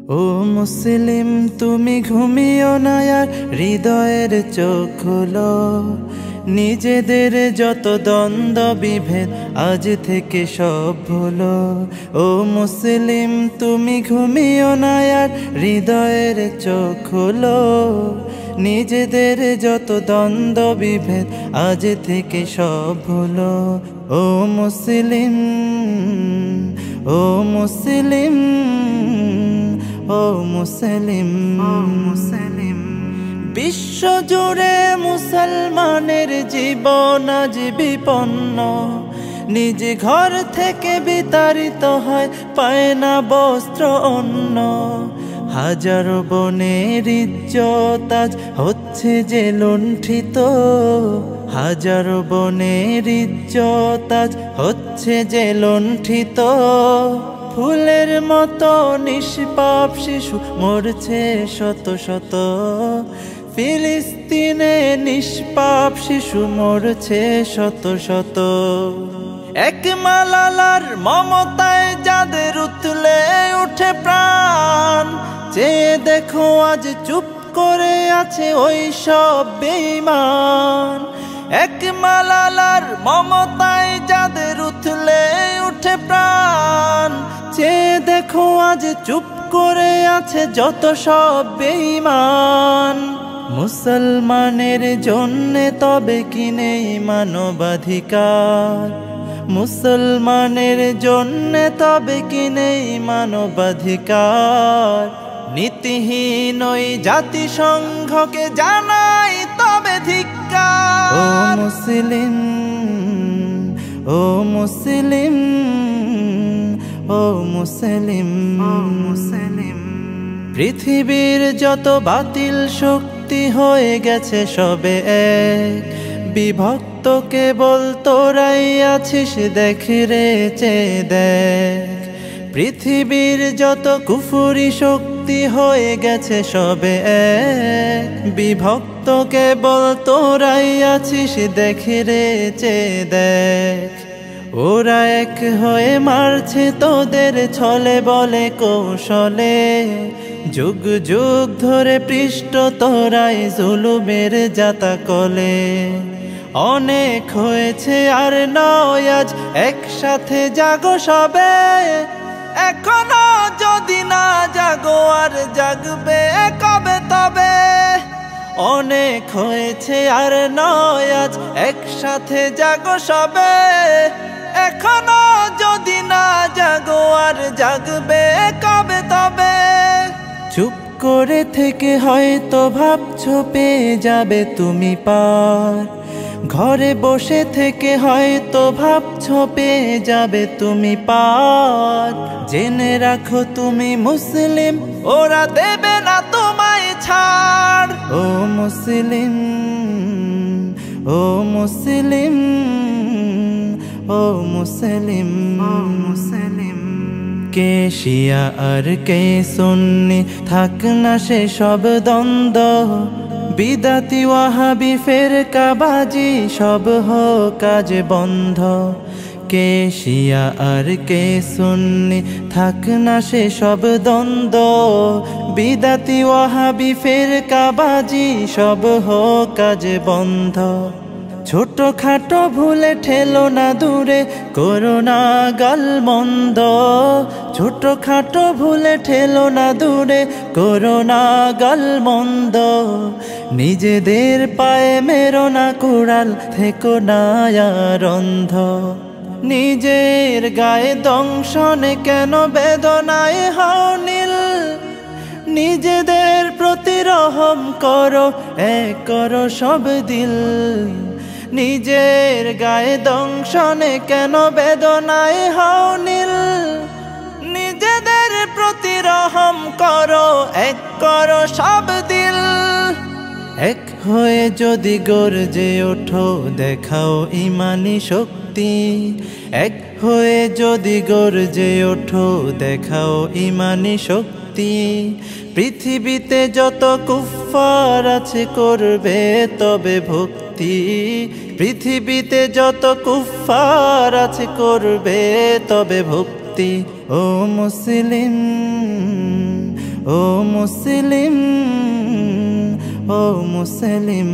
ও মুসলিম তুমি ঘুমিও না আর হৃদয়ের চোখ খোলো। নিজেদের যত দ্বন্দ্ব বিভেদ আজ থেকে সব ভুলো। ও মুসলিম তুমি ঘুমিও না আর হৃদয়ের চোখ খোলো। নিজেদের যত দ্বন্দ্ব বিভেদ আজ থেকে সব ভুলো। ও মুসলিম, ও মুসলিম, ও মুসলিম, বিশ্ব জুড়ে মুসলমানের জীবন আজ বিপন্ন। নিজ ঘর থেকে বিতাড়িত হয়, পায় না বস্ত্র অন্ন। হাজারো বনের ইজ্জত আজ হচ্ছে যে লুণ্ঠিত। হাজারো বনের ইজ্জত আজ হচ্ছে যে লুণ্ঠিত। ফুলের মতো নিষ্পাপ শিশু মরছে শত শত। ফিলিস্তিনে নিষ্পাপ শিশু মরছে শত শত। এক মালালার মমতায় যাদের উতলে উঠে প্রাণ, চেয়ে দেখো আজ চুপ করে আছে ওই সব বেঈমান। এক মালালার মমতায় যাদের উতলে উঠে প্রাণ, চেয়ে দেখো আজ চুপ করে আছে যত সব বেঈমান। মুসলমানের জন্যে তবে কি নেই মানবাধিকার? মুসলমানের জন্যে তবে কি নেই মানবাধিকার? নীতিহীন ওই জাতিসংঘকে জানাই তবে ধিক্কার। ও মুসলিম, ও মুসলিম, ও মুসলিম, ও মুসলিম, পৃথিবীর যত বাতিল শক্তি হয়ে গেছে সবে এক। বিভক্ত কেবল তোরাই আছিস, দেখ রে চেয়ে দেখ। পৃথিবীর যত কুফুরি শক্তি হয়ে গেছে সবে এক। বিভক্ত কেবল তোরাই আছিস, দেখ রে চেয়ে দেখ। ওরা এক হয়ে মারছে তোদের ছলে বলে কৌশলে। যুগ যুগ ধরে পৃষ্ঠ তোরাই জুলুমের জাতা কলে। অনেক হয়েছে আর নয় আজ একসাথে জাগো সবে। এখনো যদি না জাগো আর জাগবে কবে তবে? অনেক হয়েছে আর নয় আজ একসাথে জাগো সবে। এখনো যদি না জাগো আর জাগবে কবে তবে? চুপ করে থেকে হয়তো ভাবছো পেয়ে যাবে তুমি পার। ঘরে বসে থেকে হয়তো ভাবছো পেয়ে যাবে তুমি পার। জেনে রাখো তুমি মুসলিম, ওরা দেবে না তোমায় ছাড়। ও মুসলিম, ও মুসলিম, ও মুসলিম, ও মুসলিম, কে শিয়া আর কে সুন্নি থাক না সে সব দ্বন্দ্ব। বিদাতি ওয়াহাবি ফেরকাবাজি সব হোক কাজ বন্ধ। কে শিয়া আর কে সুন্নি থাক না সে সব দ্বন্দ্ব। বিদাতি ওয়াহাবি ফেরকাবাজি সব হোক কাজ বন্ধ। ছোট খাটো ভুলে ঠেলো না দূরে, করো না গালমন্দ। ছোট খাটো ভুলে ঠেলো না দূরে, করো না গালমন্দ। নিজেদের পায়ে মেরো না কুড়াল, থেকো না আর অন্ধ। নিজের গায়ে দংশনে কেন বেদনায় হও নীল? নিজেদের প্রতি রহম করো, এক করো সব দিল। নিজের গায়ে দংশনে কেন বেদনায় হও নীল? নিজেদের প্রতি রহম করো, এক করো সব দিল। এক হয়ে যদি গর্জে ওঠো, দেখাও ইমানি শক্তি। এক হয়ে যদি গর্জে ওঠো, দেখাও ইমানি শক্তি। পৃথিবীতে যত কুফফার আছে করবে তবে ভক্তি। পৃথিবীতে যত কুফফার আছে করবে তবে ভক্তি। ও মুসলিম, ও মুসলিম, ও মুসলিম।